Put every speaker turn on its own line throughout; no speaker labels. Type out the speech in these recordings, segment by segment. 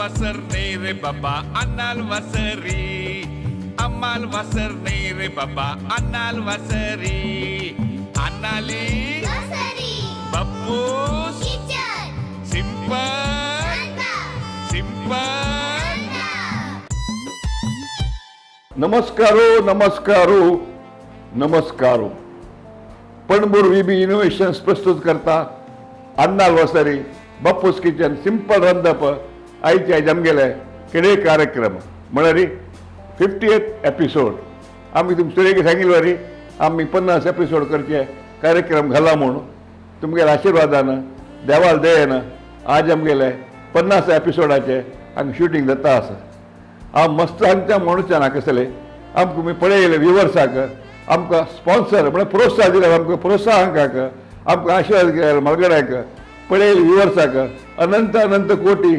वसर नहीं रे बाबा अन्नाल वसरी अम्माल वसर नहीं रे बाबा अन्नाल वसरी अन्नाली बप्पूस सिंपल सिंपल.
नमस्कारो नमस्कारो नमस्कारो. पणबूर विबी इनोव्हेशन्स प्रस्तुत करता अन्नाल वसरी बप्पूस किचन सिंपल रंदप आईच्या जमगेले किडे कार्यक्रम म्हळ्यार 50th एपिसोड. आमी तुमचे सुरेख सांगिल्ले वरी आमी 50 एपिसोड करचे कार्यक्रम घाला म्हणून तुमगेले आशिर्वादान देवाल दयेन आज आमगेले 50 एपिसोडाचे हांगा शूटिंग जाता आसा. हांव मस्त हांगच्या मनशान कसले आमकां तुमी पळयले व्युवर्साक आमकां स्पॉन्सर म्हळ्यार प्रोत्साहन दिले आमकां प्रोत्साहकाक आमकां आशिर्वाद केला मलगड्याक पळयले व्युवर्साक अनंत अनंत कोटी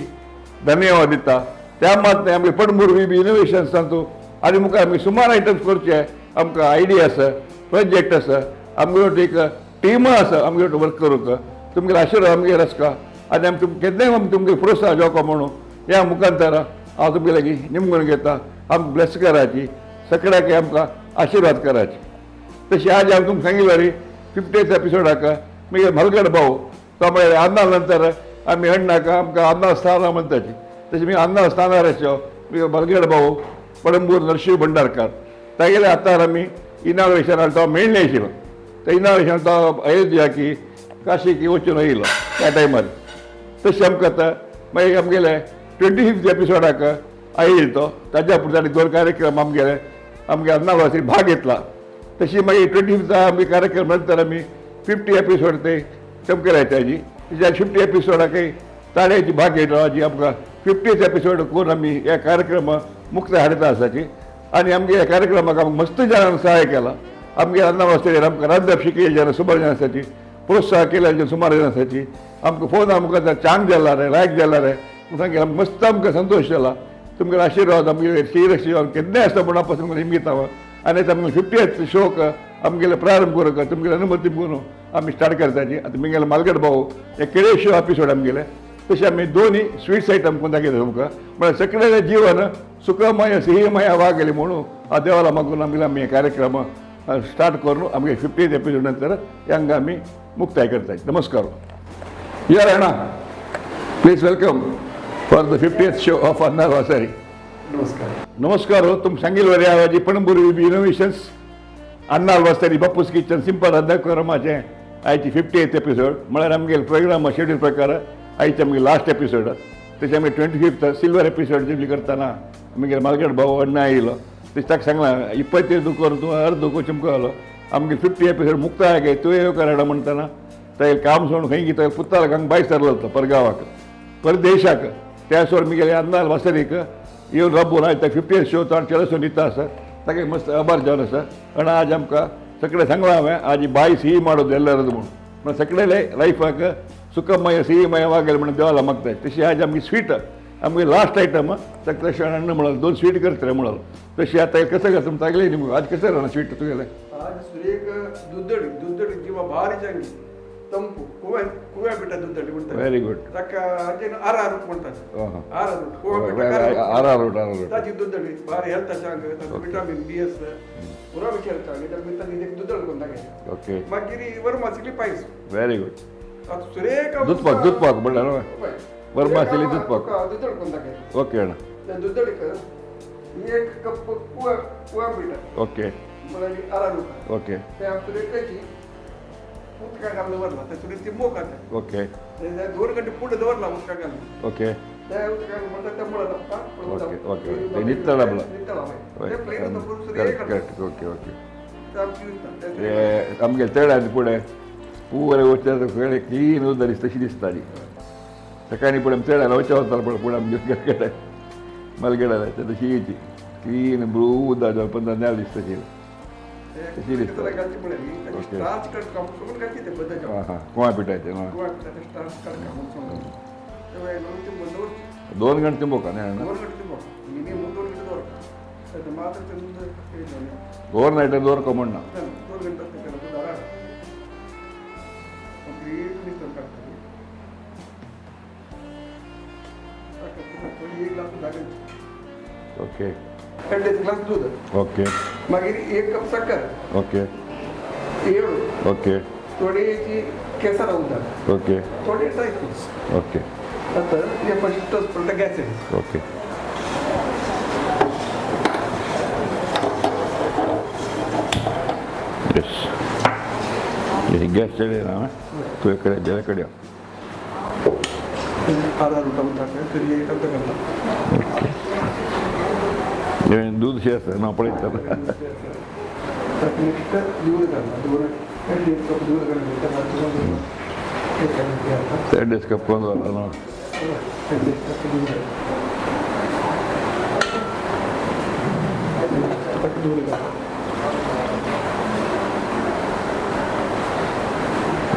धन्यवाद दिता. त्या मात आमगे पणबूर विबी इनोव्हेशन्स सांगतो आनी मुखार आमी सुमार आयटम्स करचे आमकां आयडिया आसा प्रोजेक्ट आसा आमगे एक टीम आसा आमगे वर्क करूंक तुमगे आशिर्वाद आमगेर आसका आनी आमी केन्नाय आमी तुमगे प्रोत्साहन जावका म्हणून ह्या मुखांतर हांव तुमगे लागीं निमगूण घेता. आमकां ब्लेस कराची सगळ्याक आमकां आशिर्वाद कराची. तशी आज हांव तुमकां सांगिल्लें रे 50th एपिसोडाक म्हगे मलगड भाऊ तो म्हळ्यार अन्नाल नंतर आमी अण्णाक आमकां अन्नाल स्थानां म्हणटाची तशें मी अन्नाल स्थानार आसो म्हगे मलगड भाऊ पणबूर नरशिंव भंडारकार तागेले आतां आमी इनॉग्रेशनाक तो मेळ्ळें आशिल्लो. त्या इनॉग्रेशन तो अयोध्या की काशी की वचून येयलो त्या टायमार. तशें आमकां आतां मागीर आमगेले 25th एपिसोडाक आयिल्लो तो ताज्या पुरते आनी 2 कार्यक्रम आमगे अन्नाल वसरी भाग घेतला. तशी मागीर 25th आमी कार्यक्रम नंतर आमी 50 एपिसोड ते चमके लायताची त्या 50 एपिसोडाकय ताळेची भाग घेतलो जी आमकां 50th एपिसोड करून आमी ह्या कार्यक्रम मुक्त हाडटा आसाची. आनी आमगे ह्या कार्यक्रमाक आमकां मस्त जाणांक सहाय केला. आमगे अन्नाल वसरी आमकां रांदप शिकयले जाणां सुमार जाणां आसाची प्रोत्साहन केल्या सुमार जाणां आसाची आमकां फोन आमकां चांग जाला रे लायक जाला रे सांगे आमकां मस्त आमकां संतोश जाला. तुमगे आशिर्वाद आमगे श्रीरक्षी केन्नाय आसता म्हणून पासून निमित हांव आनी आतां आमगे 50th शोक आमगेले प्रारंभ करूंक तुमगेले अनुमती करून आमी स्टार्ट करताची. आतां म्हगेले मालगड भाऊ हे केळे शो एपिसोड आमगेले तशें आमी दोनी स्वीट्स आयटम करून दाखयता तुमकां म्हळ्यार सगळे जीवन सुखमय सिंहमय वागले म्हणून हांव देवाला मागून आमी हे कार्यक्रम स्टार्ट करून आमगे 50th एपिसोड नंतर हांगा आमी मुक्ताय करताय. नमस्कार. या Rana please welcome for the 50th show of अन्नाल वसरी.
नमस्कार.
नमस्कार. तुमकां सांगिल्लें वरी हांव पणबूर विबी इनोव्हेशन्स अन्नाल वसरी बप्पूस किचन सिंपल रंदकरमाचें आयची 50th एपिसोड म्हळ्यार आमगेले प्रोग्राम शेड्यूल प्रकार आयचे आमगे लास्ट एपिसोड. तशें आमी 25th सिल्वर एपिसोड जेवली करतना आमगे मालगड भाऊ अण्णा आयलो तशें ताका सांगलां 20 दुकर तूं अर्द दुको चिमको आमगे 50 एपिसोड मुक्ताय गे तुवें येवकार हाडा म्हणटना ताका काम सोडून खंय ताका पुताला हांगा भायर सरलो तो परगांवाक परदेशाक. त्या सोड मुगेले अन्नाल वसरीक येवन राबून आयज 50th शो तो चलसून दिता आसा ताका मस्त आभार जावन आसा. आनी आज आमकां सगळें सांगलां हांवें आज बाय सिही ಮಾಡೋದು ಎಲ್ಲರದು म्हणून सगळे लायफाक सुखमय सिहीमय वागले म्हणून देवाला मागताय. तशी आज आमगे स्वीट आमगे लास्ट आयटम तशें अन्न म्हणाल 2 स्वीट करतले म्हणाल तशी आतां कसं करता तुमकां लागले न्ही आज कसं राहणार स्वीट तुगेले
आज सुरेख दुधडी जिवा भारी चांगली ತಂಪು ಕುವೆ ಬಿಟ್ಟ ದುಡ್ಡಲ್ಲಿ ಬಿಡ್ತಾರೆ.
Very good.
ತಕ್ಕ ಅದೇನು ಆರಾರು ಮಾಡ್ತಾರೆ. ಆರಾರು ತಾಜಿ ದುಡ್ಡಲ್ಲಿ ಭಾರಿ ಹೆಲ್ತ್ ಚಾಂಗ್ ವಿಟಮಿನ್ B.S ಪೂರಾ ವಿಚಾರ ಚಾಂಗ್ ಇದರ ಮಿತ್ತ ಇದಕ್ಕೆ ದುಡ್ಡಲ್ಲಿ ಬಂದಾಗ
ಓಕೆ
ಮಗಿರಿ ವರ್ಮಾ ಸಿಲಿ ಪಾಯ್ಸ್
ವೆರಿ ಗುಡ್.
ಅದು ಸುರೇಖ
दूध पाक ಬಣ್ಣ ವರ್ಮಾ ಸಿಲಿ दूध पाक
ದುಡ್ಡಲ್ಲಿ ಬಂದಾಗ
ಓಕೆ ಅಣ್ಣ
ದುಡ್ಡಲ್ಲಿ एक कप कुवा बिटा
ओके
मला आरारू
ओके
त्या सुरेखाची उदका घालून वरला त्या सुरेख ती मोक आता
ओके
2 घंटे पुढे दवरला उदका घालून
ओके
त्या उदका म्हणतात त्या मुळा लागता
ओके ओके ते नित्तळा बला
ते प्लेन तो सुरेख
करेक्ट ओके ओके
ते
आमगे तेळांनी पुढे पुरे वचत वेळे क्लीन उदरीस तशी दिसताली. सकाळी पुढे तेळाला वचत होता पण पुढे आमगे मलगडाला तशी यायची क्लीन ब्लू उदा जावन 15 नाल दिसता तशी दिसता. कुवा पिठाचे 2 ಗಂಟೆ ತಿಂಬೋಕ ಓವರ್ ನೈಟ್ ದೋರ್ಕೊಂಬಣ್ಣ
ग्लास दूध घालून
ओके
1.5 ग्लास दूध
ओके
मागीर 1 कप साखर
ओके
येळू
ओके
थोडीशी केसर उदक
ओके
थोडे ड्रायफ्रुट्स
ओके
आता हे फस्ट पडटा गॅस
ओके येस हे गॅस चढेला तुझ्याकडे बेलाकडे
आधा रुटा उदक तरी एक अर्ध घालता
हे दूध हे असतं ना पळयतात
ताका नुस्तें दूद घालता 1 कप दूद घालून
ते डेस्क करून जाता ना
दूद घालता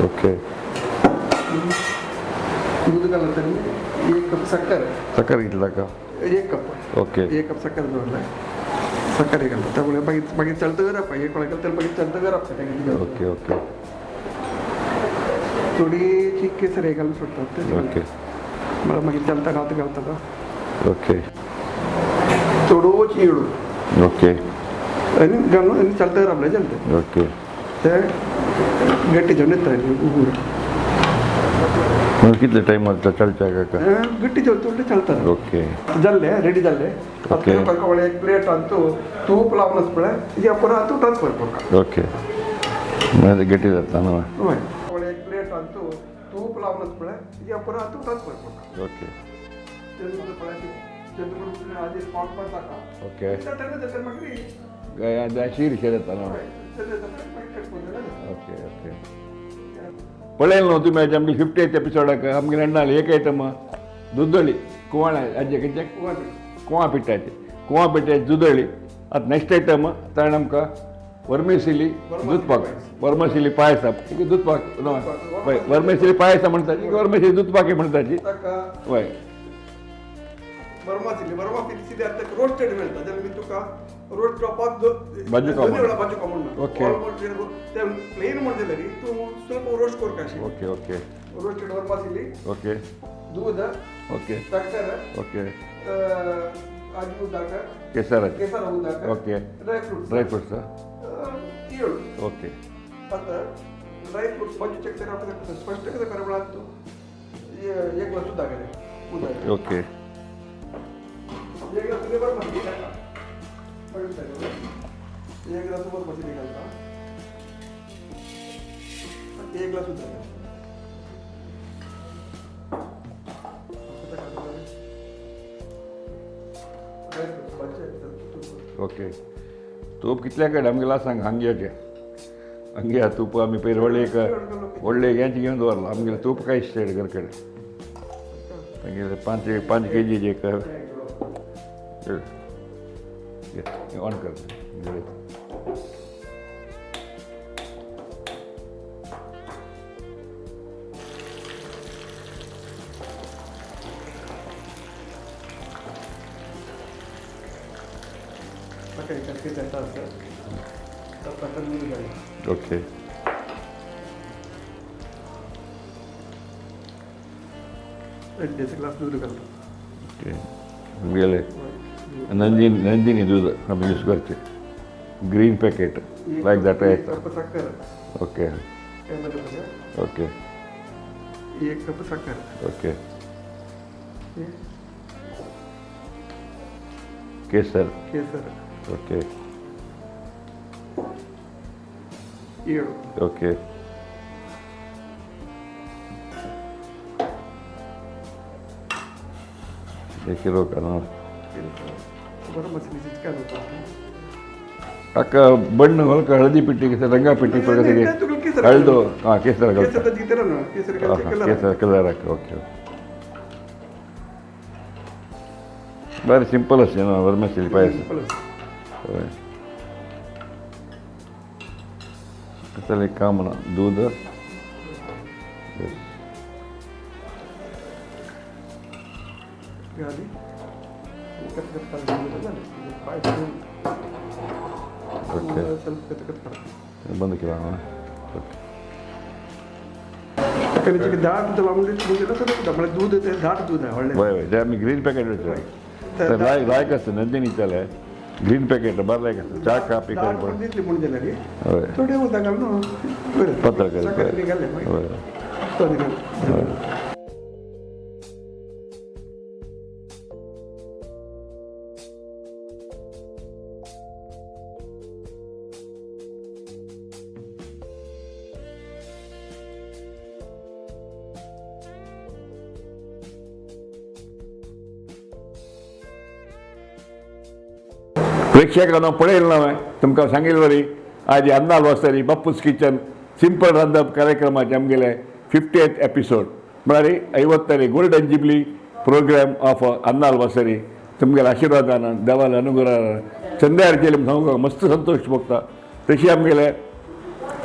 ओके
दूध घालून तरी 1 कप साखर
साखर घेतला का
1 कप
ओके
1 कप साखर जोडला साखर हे घालता त्यामुळे मागीर चलतं गरप एक वेळा केलं तर मागीर चलतं गरप
ओके ओके
थोडीशी केसर हे घालून सोडतात
ओके
मला मागीर चलता घालता का
ओके
थोडोच येळू
ओके
आनी घालून चलतं गरपले चलते
ओके
ते गट्टी घेवन येता उगूर
मग कितले टाइम चलच्या काका
गट्टी घेवन थोडे चलता
ओके
जाल्ले रेडी जाल्ले
Okay.
एक प्लेट आणतो तूप लावूनच पळय या परत तू ट्रान्सफर करता
ओके म्हणजे गटी जाता ना
होय एक प्लेट आणतो तूप लावूनच पळय या परत तू ट्रान्सफर करता
ओके
तेन्ना पळय तेन्ना आधी स्पॉट पण टाका
ओके
तेन्ना मागीर
गया शीर शेत ना
ओके
ओके ओके पळयल न्हू तुमी हेजे आमगे 50th एपिसोडाक आमगे नेण्णाल एक आयटम दुदळी कुवाळ अज्जे खंयचे कुवा पिठाची दुदळी आतां नेक्स्ट आयटम ताणें आमकां वर्मेसिली दूद पाक वर्मेसिली पायस दूद पाक हय वर्मेसिली पायस म्हणटाची वर्मेसिली दूद पाकी म्हणटाची हय
बर्मासिली सिधी आतां रोस्टेड मेळटा जाल्यार मी तुका रोस्ट टॉपाक
भाजी कामण.
भाजी कामण
ओके.
ते प्लेन म्हणजे जाल्यार तूं स्वल्प रोस्ट कर काशी
okay okay
roasted vermicelli
okay
दूध
ओके
साखर
ओके
आजी उदक
केसराची
केसर उदक
ओके
ड्रायफ्रुट्स
ड्रायफ्रुट्स
येळू
ओके
आता ड्रायफ्रुट्स भाजी चेक करप स्पश्ट कितें करप म्हळ्यार तूं एक ग्लास उदक घाल उदक
ओके
एक ग्लास तुगे बर्मासिली घालता एक ग्लास बर्मासिली घालता एक ग्लास उदक घाल
ओके तूप कितल्या कडेन आमगे सांग हांग्याचे हांग्या तूप आमी पयर व्हडले एक व्हडले हेंचे घेवन दवरला आमगेलें तूप कांय स्टेट घर कडेन पांच केजीचे एक ऑन कर ओके
ग्लास दूध घालता
ओके गेले नंदिनी दूध आमी यूज करचे ग्रीन पॅकेट लायक दॅट येता
कप साखर
ओके ओके
1 कप साखर
ओके केसर
केसर
ओके
येळू
ओके एक किलो का ना
बरं मसाल्याची काय होतं
ಅಕ್ಕ ಬಣ್ಣ ಹೊಲಕ ಹಳದಿ ಪಿಟ್ಟಿ ರಂಗ ಪಿಟ್ಟಿ ಹಳದು ಹಾಂ ಕೇಸರ ಕೇಸರ ಕಲರ್ ಹಾಕಿ ಓಕೆ ಭಾರಿ ಸಿಂಪಲ್ ಅಷ್ಟೇ ಏನೋ ವರ್ಮೆಸಿಲಿ ಪಾಯಸ ಕಸಲಿ ಕಾಮನ दूध ओके बंद केला
दाट दूध लावून म्हणजे दूध दाट दूध आहे
वय वय जे आम्ही ग्रीन पॅकेट तर लायक असतं नंदिनीच्याला ग्रीन पॅकेट बरं कसं चहा कापी करून पण
दिसली म्हणजे लगे
होय
थोडे होता घाल ना
पत्रकार
सकाळी निघाले मग.
होय
तो निघाला.
प्रेक्षकांना पळेल ना तुमकां सांगेल वरी आज अन्नाल वसरी बापूस किचन सिंपल रांदप कार्यक्रमाचे आमगेले 50th एपिसोड म्हळ्यार 50वे गोल्डन जुबली प्रोग्राम ऑफ अन्नाल वसरी तुमगेल्या आशिर्वादान देवाला अनुग्रहान संध्यार केले सांगूंक मस्त संतोष भोगता तशी आमगेले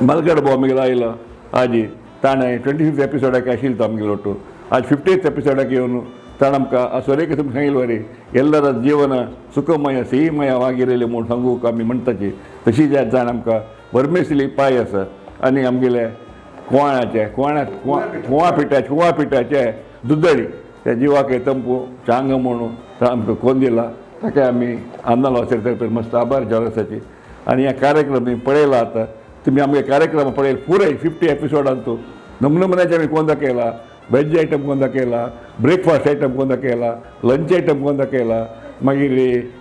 मलगड भाऊ आमगेलो आयलो आज ताणें 25th एपिसोडाक आशिल्लो तो आमगेलो ಒಟ್ಟು आज 50th एपिसोडाक येवन ताण आमकां आसोरेक तुमकां सांगिल्लो वरी ಎಲ್ಲರ ಜೀವನ ಸುಖಮಯ ಸಿಹಿಮಯವಾಗಿರಲಿ म्हूण सांगूक आमी म्हणटाची तशी जाण आमकां वर्मेसली पायस आनी आमगेले कुवाळ्याचे कुवां पिठाचे दुदडी त्या जिवाक तंपू चांग म्हणून आमकां कोण दिला ताका आमी अन्नाल वसरी तर्फे मस्त आभार जॉनसाची आनी ह्या कार्यक्रम तुमी पळयला आतां तुमी आमगे कार्यक्रम पळयल पुराय 50 एपिसोडांतू नमनमनाचे आमी कोण दाखयला वेज आयटम कोण दाखयला ब्रेकफास्ट आयटम कोण दाखयला लंच आयटम कोण दाखयला मागीर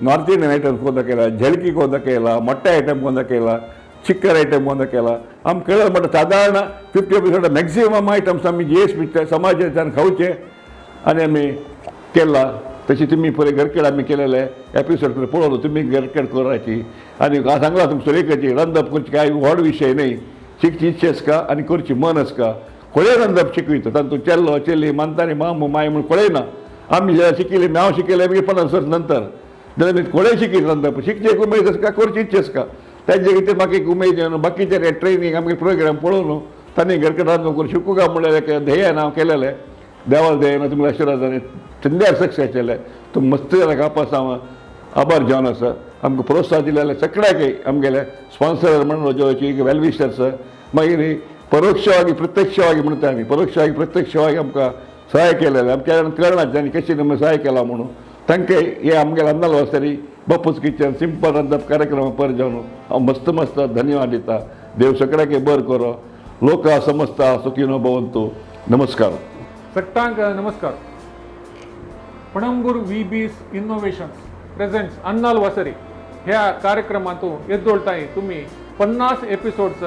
नॉर्थ इंडियन आयटम कोण दाखयला झलकी कोण दाखयला मोट्टे आयटम कोण दाखयला चिक्कर आयटम कोण दाखयला आमकां कळ्ळें म्हणटा सादारण 50 एपिसोड मॅक्झिमम आयटम्स आमी जे समाजाच्यान खावचे आनी आमी केला तशी तुमी पळय घरकेड आमी केलेले एपिसोड पळोवलो तुमी घरकेड कराची आनी सांगला तुमकां सुरेखाची रांदप करची कांय व्हड विशय न्ही शिकची इच्छेस का आनी करची मनस का कोळे रांदप शिकयता तातूंत चेल्लो चेल्ली मानतानी माम माय म्हूण कळयना आमी जेन्ना शिकिल्ले हांव शिकयलें मागीर 50 वर्स नंतर जाल्यार कोळे शिकयत रांदप शिकचे उमेद आसा का करची इच्छेस का ताजे खातीर म्हाका एक उमेद बाकीचे ट्रेनींग आमगे प्रोग्राम पळोवन तांणी घरकेड रांदप करून शिकूंक म्हणलें एक ध्येयान हांव केलेलें देवाल ध्येयान तुमच्या आशिर्वादान संध्यार सक्सेस केलें तुम मस्त जाल्यार गापास हांव आभार जावन आसा आमकां प्रोत्साहन दिलेले सगळ्याक आमगेले स्पॉन्सर म्हणून जोची वेल विशर्स मागीर परोक्षವಾಗಿ प्रत्यक्षವಾಗಿ म्हणटा आमी परोक्षವಾಗಿ प्रत्यक्षವಾಗಿ आमकां सहाय केलेले आमच्या कळना तांणी कशी नम्र सहाय केला म्हणून तांकां हे आमगेले अन्नाल वसरी बापूस किचन सिंपल रांदप कार्यक्रम पर जावन हांव मस्त मस्त धन्यवाद दिता देव सगळ्याक बरें करो लोका समजता सुखीनो भवंतु नमस्कार
सट्टांक नमस्कार पणंबूर VB's इनोव्हेशन्स प्रेझेंट्स अन्नाल वसरी ह्या कार्यक्रमांतूं येदोळटाय तुमी 50 एपिसोड्स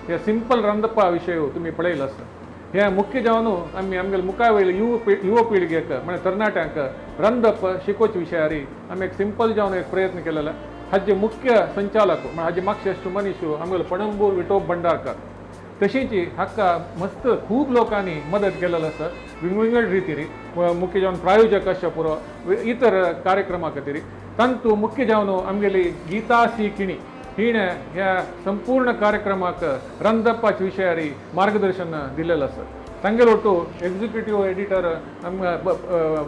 हे सिंपल रांदपा विशय तुमी पळयला आसता हे मुख्य जावन आमी आमगे मुखार वयले युव पिळगेक म्हणजे तरणाट्यांक रांदप शिकोवचे विशयारी आमी एक सिंपल जावन एक प्रयत्न केलेलो हाजे मुख्य संचालक म्हणजे हाजे मागचे मनीस आमगेलो पणंबूर विठोब भंडारकर तशीच हाका मस्त खूब लोकांनी मदत केलेलो आसा वेगवेगळ्या रितीरी मुख्य जावन प्रायोजक अशें पुरो इतर कार्यक्रमा खातीर तांतू मुख्य जावन आमगेली गीता सी किणी हिणें ह्या संपूर्ण कार्यक्रमाक रांदपाच्या विशयारी मार्गदर्शन दिलेलें आसा तांगेलो ಒಟ್ಟು एक्झिक्युटिव्ह एडिटर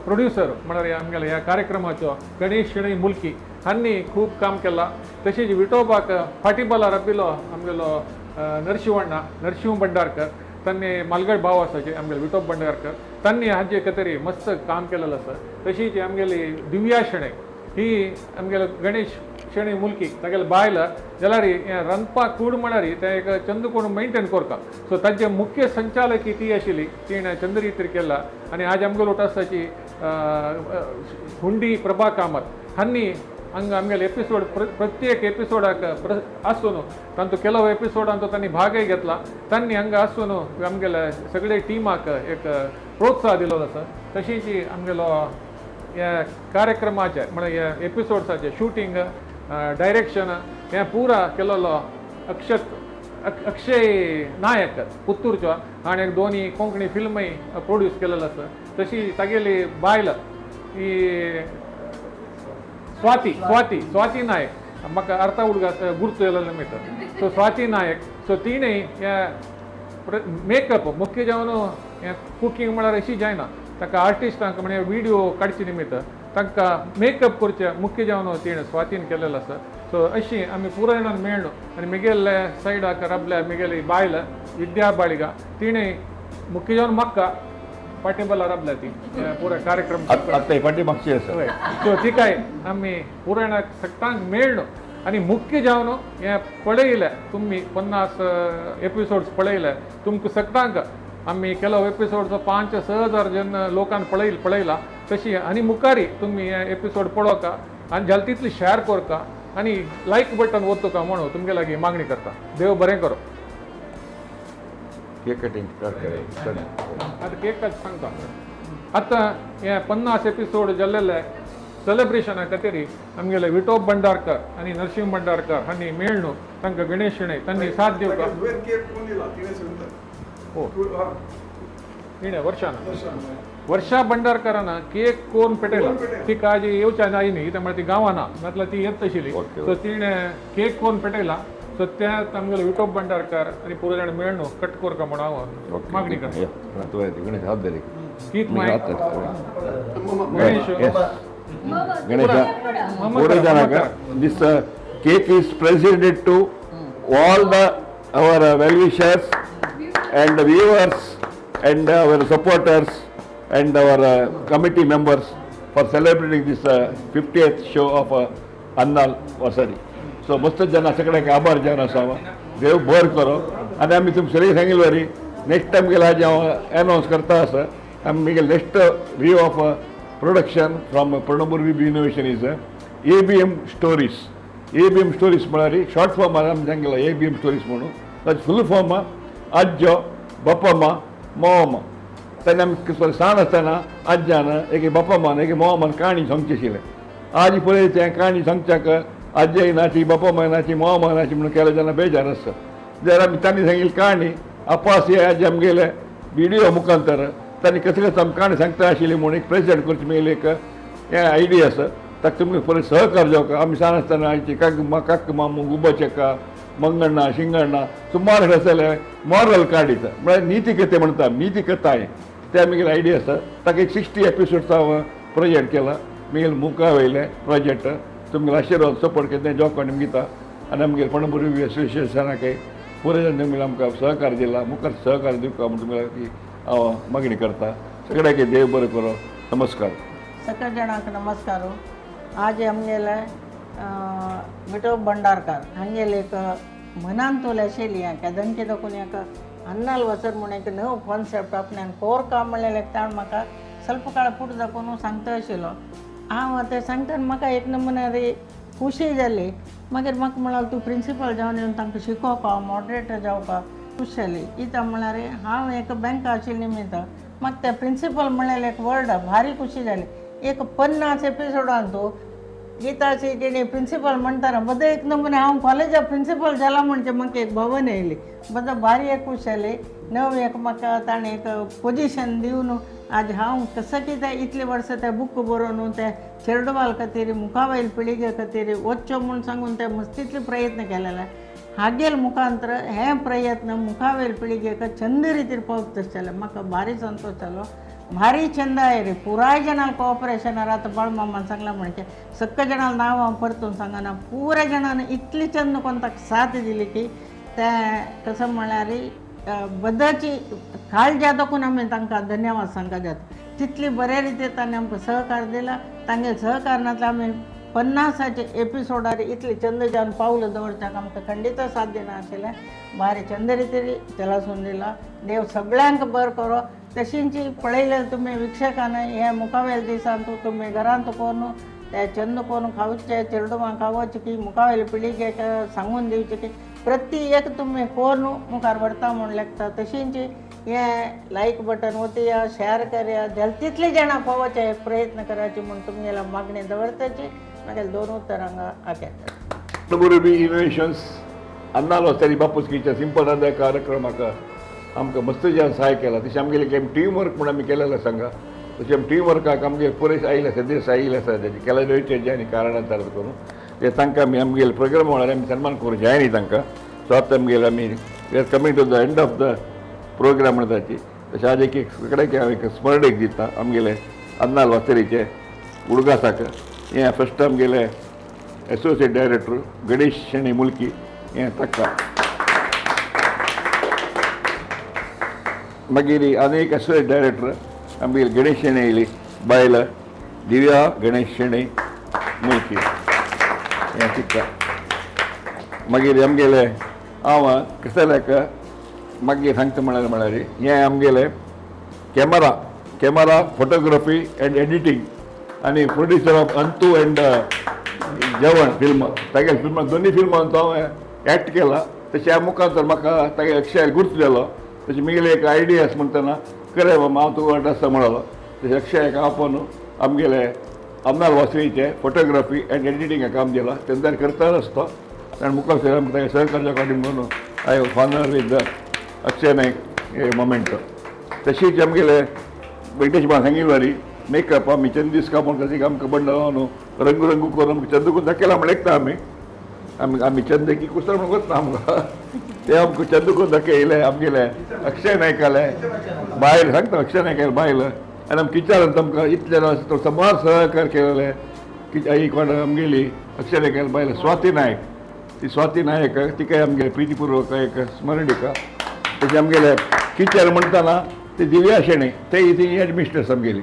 प्रोड्युसर म्हळ्यार आमगेल्या ह्या कार्यक्रमाचो गणेश शेणै मुल्की हांणी खूब काम केलां तशेंच विठोबाक फाटीबला रबिलो आमगेलो नरशिंव भंडारकर तांणी मालगड भाव आसाचे आमगेले विठोब भंडारकर तांणी हाजे खातीर मस्त काम केलेलें आसा तशीच आमगेली दिव्या शेणै ही आमगेलो गणेश शेणै मुल्की तागेले बायल जाल्यार रांदपाक कूड म्हळ्यार ते एक चंद कोण मेंटेन करता सो ताजे मुख्य संचालक ती आशिल्ली तिणें चंद रितीर केला आनी आज आमगेलो आसाची हुंडी प्रभा कामत हांणी हांगा आमगेले एपिसोड प्रत्येक एपिसोडाक आसून तांतू केलो एपिसोडांचो तांणी भागय घेतला तांणी हांगा आसून आमगेल्या सगळे टिमाक एक प्रोत्साह दिलो आसा तशीच आमगेलो ह्या कार्यक्रमाचे म्हळ्यार ह्या एपिसोड्साचे शूटिंग डायरेक्शन हे पुरा केलेलो अक्षय नायक पुत्तूरचो हाणें एक दोनी कोंकणी फिल्मय प्रोड्यूस केलेलो आसा तशी तागेली बायल ही स्वाती नायक म्हाका अर्थ उडगा गुर्तू येयलो निमित्त सो स्वाती नायक सो तिणें ह्या मेकअप मुख्य जावन कुकींग म्हळ्यार अशी जायना ताका आर्टिस्टांक म्हणजे व्हिडिओ काडचे निमित्त तांकां मेकअप करचे मुख्य जावन तिणें स्वातीन केलेलो आसा सो अशी आमी पुरो जाणां मेळ्ळो आनी म्हगेले सायडाक राबल्या म्हगेली बायल विद्या बाळिगा तिणें मुख्य जावन म्हाका पाठिंबा लाभला ती पुरा कार्यक्रम
आता पाठीमागची असं
सो ती काय आम्ही पुराण सगळ्यांक मेळ्ळो आणि मुख्य जावन हे पळयले तुम्ही 50 एपिसोड्स पळयले तुमकां सगळ्यांक आम्ही केलो एपिसोडचो 5-6 हजार जन लोकांक पळयला तशी आनी मुखारी तुम्ही हे एपिसोड पळोवका आनी जाल तितली शेअर करता आनी लायक बटन ओतुका म्हणून तुमगे लागीं मागणी करता देव बरें करो
केक कटिंग
आता केक सांगता आता हे 50 एपिसोड जाल्लेले सेलिब्रेशना खातीर आमगेले विठोब भंडारकर आणि नरसिंह भंडारकर हांणी मेळून तांकां गणेश शेणै तांणी साथ दिवका
वेर केक कोण दिला तिने सांगता
हो
हा
तिणे वर्षा भंडारकरान केक कोण पेटयला ती काजी येवच्या नाही न्ही त्यामुळे ती गांवाना नातल्यार ती येत तशिली सो तिणे केक कोण पेटयला सो त्या तांगेले विठोब भंडारकर आणि पुरो जाण मेळून कट करता म्हणून हांव मागणी करता
गणेश हात दे
कीत माय Ganesh
This cake is presented to all our well-wishers and viewers and our supporters and our committee members for celebrating this 50th show of Annal Vasari. So मस्त जना सगळ्यांक आभार जावन असावा देव बरें करो आनी आमी तुमकां सगळें सांगिल्लें वरी नेक्स्ट टायम गेल्यार आज हांव अनावन्स करता आसा आमी next view of production from Pranambur VB Innovation is ABM Stories. ABM Stories म्हळ्यार शॉर्ट फॉर्म आमी सांगिल्लो ABM Stories म्हणून ताची फूल फॉर्म आज्जो बाप्पा मोमा तेन्ना आमी सांज आसतना आज्जान एक बाप्पामान एक मोमान काणी सांगची आशिल्लें आज पळय तें काणी सांगच्याक आज्जय नाची बाप्पा नाची मोमा नाची म्हणून केलें जेन्ना बेजार आसता जर आमी तांणी सांगिल्ली काणी आपास हे आज आमगेले व्हिडिओ मुखांतर तांणी कसं कसं आमकां काणी सांगता आशिल्ली म्हणून एक प्रेजेंट करची मेळिल्ली एक हें आयडिया आसा ताका तुमकां परत सहकार जावका आमी सांज आसतना आयची काक मामू गुबा चक्का मंगण्णा शिंगण्णा सुमार आसले मॉरल काडीचा म्हळ्यार नीती कथे म्हणटा नीती कथा हें ते आमगेले आयडिया आसा ताका एक 60 एपिसोड्स हांव प्रोजेक्ट केला मुगेले मुखार वयले प्रोजेक्ट तुमगेले आशिर्वाद सपोर्ट केले जॉब कोण दिता आनी आमगेले पणबूर एसोसिएशनाक पुरे जाण आमकां सहकार दिला मुखार सहकार दिवका म्हणून तुमकां हांव मागणी करता सगळ्यांक देव बरें करो नमस्कार
सकल जणांक नमस्कार आज आमगेले विठोब भंडारकर हांगेले एक मनान तोलेशिल्ली केदनचे दाखोवन एक अन्नाल वसर म्हणून एक नवो कॉन्सेप्ट आपल्यान कोर काम म्हणलेले ताण म्हाका ಸ್ವಲ್ಪ काळ फुडें दाखोवन सांगता आशिल्लो हांव ते सांगतना म्हाका एक नमुने खुशी जाली मागीर म्हाका म्हळ्यार तूं प्रिंसिपल जावन येवन तांकां शिकोवपा मॉडरेटर जावपाक खुश जाली कित्याक म्हळ्यार हांव एक बँक आशिल्ले निमित्त म्हाका ते प्रिंसिपल म्हणलेले एक वर्ड भारी खुशी जाली एक 50 एपिसोडान तूं गीताची जेणे प्रिंसिपल म्हणटा बदल एक नमुने हांव कॉलेजा प्रिंसिपल जाला म्हणजे म्हाका एक भावना येयली बदल भारी एक खुश जाली नव एक म्हाका ताणें एक पोजिशन दिवन आज हांव कसं कितें इतले वर्सां ते बूक बरोवन ते चेडवाल खातीर मुखावयल पिळगे खातीर वचचो म्हूण सांगून ते मस्तितले प्रयत्न केलेले हागेल मुखांतर हे प्रयत्न मुखावेल पिळगेक चंद रितीर पावत आसलेले म्हाका भारी संतोश जालो भारी चंद आहे रे पुराय जनाल कोऑपरेशनार आतां बाळमामान सांगला म्हणजे सक्क जनाल नांव हांव परतून सांगना पुऱ्या जणांनी इतली चंद कोण ताका साथ दिली की ते कसं म्हळ्यार बदाची काळजा दाखोवन आमी तांकां धन्यवाद सांगता जाता तितली बरे रितीन ताणें आमकां सहकार दिला तांगे सहकारणांतल्यान आमी 50 एपिसोडार इतले चंद जावन पावलो दवरच्याक आमकां खंडीत साध्य नाशिल्लें भारी चंद रितीन चलासून दिला देव सगळ्यांक बरें करो तशींच पळयले तुमी विक्षकान हे मुखावेल दिसान तुमी घरांत कोण ते चंद कोण खावचे चेडवांक खावचे की मुखावेल पिळगेक सांगून दिवचे की प्रति एक तुमी कोण मुखार व्हरता म्हूण लेखता तशींच हे लायक बटन वतया शेअर करया जाल तितली जाणां पावचे प्रयत्न करायचे म्हूण तुमगेल्या मागणी दवरताची म्हाका 2 उतरांक आखेता
पणबूर VB इनोवेशन्स अन्नाल वसरी बापूसकीच्या सिंपल रांदे कार्यक्रमाक आमकां मस्त जे सहाय केला तशें आमगेले टीम वर्क म्हणून आमी केलेलें सांगा तशें आमी टीम वर्काक आमगे पुरेश आयिल्ले सदस्य आयिल्ले आसा तेजे केलें आनी कारणांतर करून ते तांकां आमी आमगेले प्रोग्राम म्हळ्यार आमी सन्मान करूं जाय न्ही तांकां सो आतां आमगेले आमी we are coming to the end of the programme म्हणटा ताची तशें आज एक कडेन हांव एक स्मरणेक दिता आमगेले अन्नाल वासरीचे उडगासाक हें फस्ट आमगेले एसोसिएट डायरेक्टर गणेश शेणै मुलकी हें ताका मागीर आनी एक एसोसिएट डायरेक्टर आमगेली गणेश शेणे येयली बायल दिव्या गणेश शेणे मुळकी हें शिकता मागीर आमगेले हांव कसल्याक मागीर सांगता म्हळ्यार हें आमगेलें कॅमेरा फोटोग्राफी एंड एडिटींग आनी प्रोड्युसर ऑफ अंतू एंड जेवण फिल्म तागेले फिल्मां दोनी फिल्मांत हांव एक्ट केला तशें मुखांतर म्हाका तागे अक्षय गुर्तलेलो तशें मिगेले एक आयडियास म्हणटना खरें बाबा हांव तुका वाटता म्हणलो तशें अक्षयाक आपोवन आमगेले अमनाल वासळीचे फोटोग्राफी एंड एडिटींग काम दिलां तेन्ना करता आसता आनी मुखार सर आमकां तागे सहकार्य काडून म्हणून आय हॉनर विथ अक्षय नायक हे मोमेंट तशीच आमगेले वेंकटेश बा सांगिल्ली मेकअप आमी चंदीस कामोन तशी आमकां बंडला न्हू रंगू करून आमकां चंद करून दाखयला म्हण एकता आमी चंद की कुसर म्हणून करता आमकां ते आमकां चंद करून दाखयले आमगेले अक्षय नायकाले बायल सांगता अक्षय नायकाले बायल आनी आमी किचनांत आमकां इतले समार सहकार केलेले की कोण आमगेली अक्षय नायकाले बायल स्वाती नायक ती स्वाती नायक तिकाय आमगे प्रितीपूर्वक एक स्मरणिका तशें आमगेले किचन म्हणटना ते दिव्या शेणे ते ती हेडमिस्ट्रेस आमगेली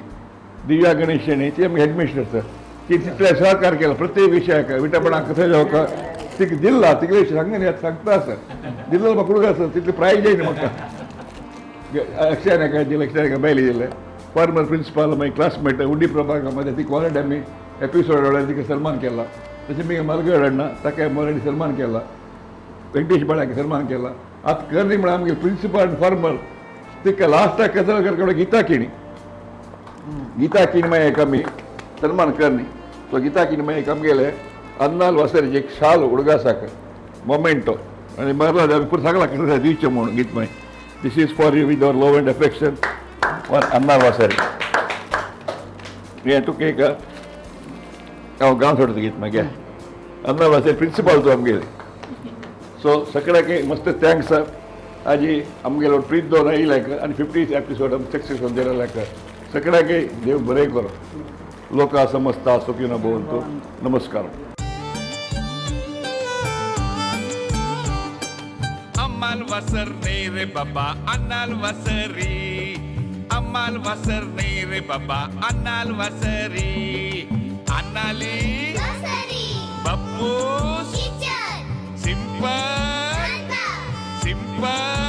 दिव्या गणेश शेणे ती आमगे हेडमिस्ट्रेस ती तितले सहकार केला प्रत्येक विशयाक विटापणाक कशें जावका तिका दिला तिकडे सांगता सर दिल्लो म्हाका कुडका सर तितले प्रायज न्ही म्हाका अक्षय नायका दिले अक्षय नायका बायली दिले फॉर्मर प्रिंसिपल मागीर क्लासमेट उडी प्रभागामध्ये ती कॉलेज आमी एपिसोड वेळार तिका सन्मान केला तशें मी मलगड अण्णा ताका मोरडी सन्मान केला वेंकटेश बाळाक सन्मान केला आतां करनी म्हळ्यार आमगे प्रिंसिपल आनी फॉर्मर तिका लास्टाक कसो करता गीता किणी मागीर एक आमी सन्मान करनी सो गीता किणी मागीर एक आमगेले अन्नाल वासरेचे एक शाल उडगासाक मोमेंटो आनी महाराज आमी पुरो सांगला कसो दिवचें म्हणून गीत मागीर this is for you with our love and affection for अन्नाल वासरे हें तुका एक हांव गांव सोडता गीत मागीर अन्नाल वासरे प्रिंसिपल तूं आमगेले सो सगळ्याक मस्त थँक्स आजी आमगेलो ट्रीट दवर येयल्याक आनी 50th एपिसोड आमी सक्सेसफूल जाल्याक सगळ्याक देव बरें करो लोका समजता सुखिनो भवन्तु नमस्कार
अम्माल वसर नहीं रे बाबा अन्नाल वसरी अम्माल वसर नहीं रे बाबा अन्नाल वसरी अन्नाली बप्पू सिंपल